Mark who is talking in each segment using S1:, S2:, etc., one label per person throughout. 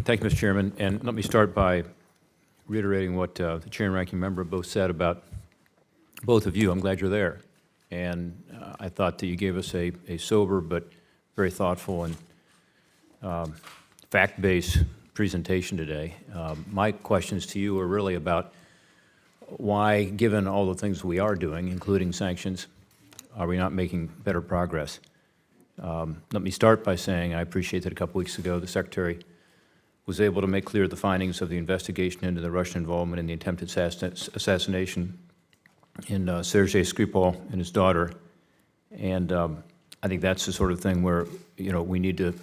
S1: Thank you, Mr. Chairman. And let me start by reiterating what the Chair and Ranking Member both said about both of you. I'm glad you're there. And I thought that you gave us a sober but very thoughtful and fact-based presentation today. My questions to you are really about why, given all the things we are doing, including sanctions, are we not making better progress? Let me start by saying I appreciate that a couple weeks ago the Secretary was able to make clear the findings of the investigation into the Russian involvement in the attempted assassination in Sergei Skripal and his daughter. And I think that's the sort of thing where, we need to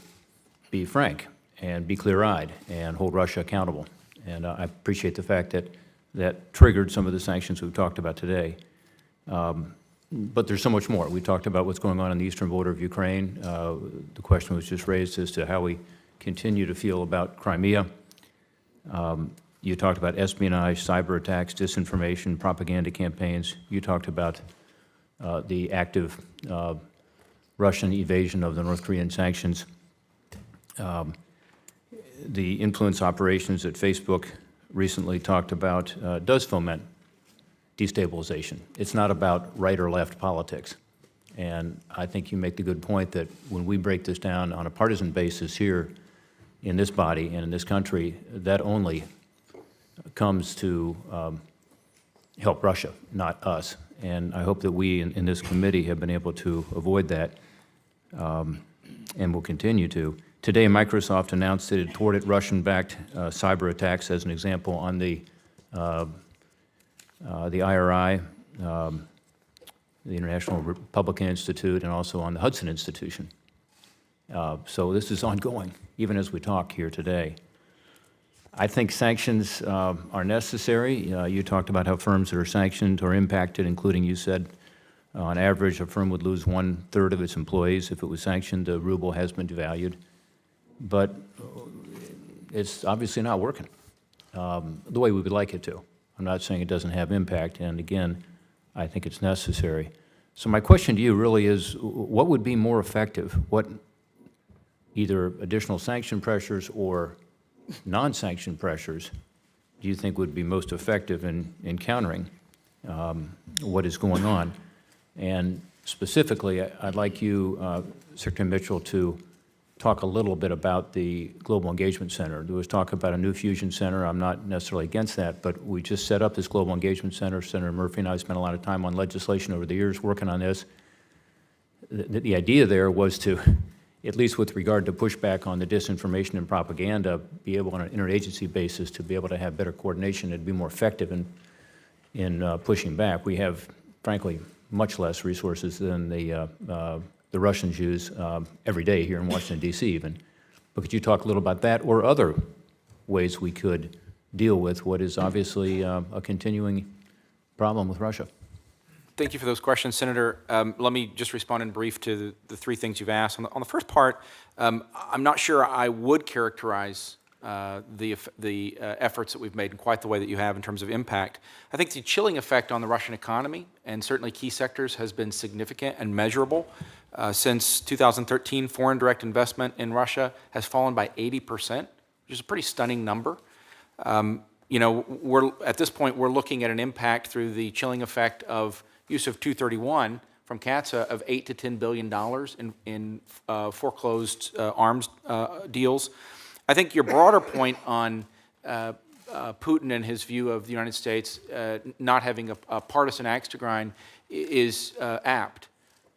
S1: be frank and be clear-eyed and hold Russia accountable. And I appreciate the fact that that triggered some of the sanctions we've talked about today. But there's so much more. We talked about what's going on in the eastern border of Ukraine. The question was just raised as to how we continue to feel about Crimea. You talked about espionage, cyber attacks, disinformation, propaganda campaigns. You talked about the active Russian evasion of the North Korean sanctions. The influence operations that Facebook recently talked about does foment destabilization. It's not about right or left politics. And I think you make the good point that when we break this down on a partisan basis here in this body and in this country, that only comes to help Russia, not us. And I hope that we in this committee have been able to avoid that and will continue to. Today, Microsoft announced that it thwarted Russian-backed cyber attacks, as an example, on the IRI, the International Republican Institute, and also on the Hudson Institution. So this is ongoing, even as we talk here today. I think sanctions are necessary. You talked about how firms that are sanctioned are impacted, including, you said, on average, a firm would lose 1/3 of its employees if it was sanctioned. The ruble has been devalued. But it's obviously not working the way we would like it to. I'm not saying it doesn't have impact, and again, I think it's necessary. So my question to you really is, what would be more effective? What either additional sanction pressures or non-sanction pressures do you think would be most effective in countering what is going on? And specifically, I'd like you, Secretary Mitchell, to talk a little bit about the Global Engagement Center. There was talk about a new fusion center. I'm not necessarily against that, but we just set up this Global Engagement Center. Senator Murphy and I spent a lot of time on legislation over the years working on this. The idea there was to, at least with regard to pushback on the disinformation and propaganda, be able on an interagency basis to be able to have better coordination and be more effective in pushing back. We have, frankly, much less resources than the Russians use every day here in Washington, D.C. even. But could you talk a little about that or other ways we could deal with what is obviously a continuing problem with Russia?
S2: Thank you for those questions, Senator. Let me just respond in brief to the three things you've asked. On the first part, I'm not sure I would characterize the efforts that we've made in quite the way that you have in terms of impact. I think the chilling effect on the Russian economy and certainly key sectors has been significant and measurable. Since 2013, foreign direct investment in Russia has fallen by 80%, which is a pretty stunning number. At this point, we're looking at an impact through the chilling effect of use of 231 from CATSA of $8 to $10 billion in foreclosed arms deals. I think your broader point on Putin and his view of the United States not having a partisan axe to grind is apt.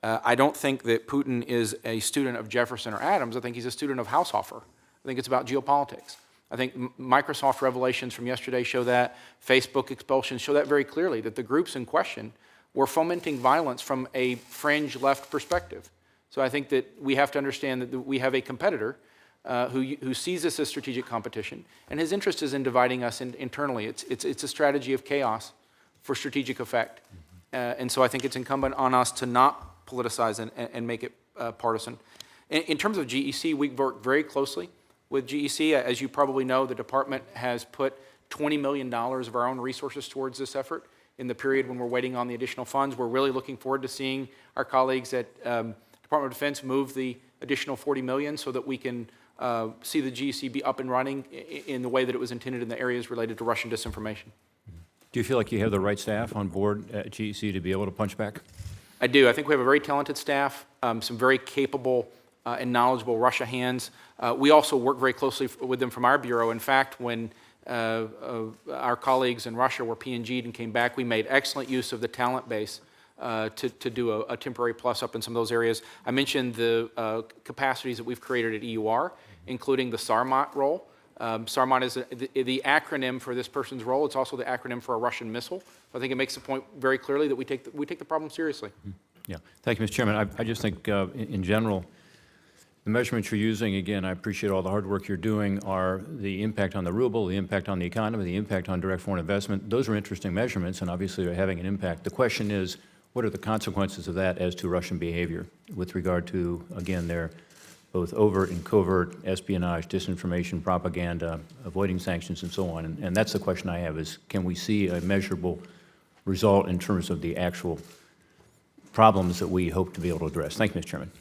S2: I don't think that Putin is a student of Jefferson or Adams. I think he's a student of Haushofer. I think it's about geopolitics. I think Microsoft revelations from yesterday show that. Facebook expulsions show that very clearly, that the groups in question were fomenting violence from a fringe left perspective. So I think that we have to understand that we have a competitor who sees this as strategic competition, and his interest is in dividing us internally. It's a strategy of chaos for strategic effect. And so I think it's incumbent on us to not politicize and make it partisan. In terms of GEC, we've worked very closely with GEC. As you probably know, the department has put $20 million of our own resources towards this effort in the period when we're waiting on the additional funds. We're really looking forward to seeing our colleagues at Department of Defense move the additional $40 million so that we can see the GEC be up and running in the way that it was intended in the areas related to Russian disinformation.
S1: Do you feel like you have the right staff on board at GEC to be able to punch back?
S2: I do. I think we have a very talented staff, some very capable and knowledgeable Russia hands. We also work very closely with them from our bureau. In fact, when our colleagues in Russia were PNG'd and came back, we made excellent use of the talent base to do a temporary plus up in some of those areas. I mentioned the capacities that we've created at EUR, including the SARMAT role. SARMAT is the acronym for this person's role. It's also the acronym for a Russian missile. I think it makes the point very clearly that we take the problem seriously.
S1: Yeah. Thank you, Mr. Chairman. I just think, in general, the measurements you're using, again, I appreciate all the hard work you're doing, are the impact on the ruble, the impact on the economy, the impact on direct foreign investment. Those are interesting measurements, and obviously they're having an impact. The question is, what are the consequences of that as to Russian behavior with regard to, again, their both overt and covert espionage, disinformation, propaganda, avoiding sanctions, and so on. And that's the question I have is, can we see a measurable result in terms of the actual problems that we hope to be able to address? Thank you, Mr. Chairman.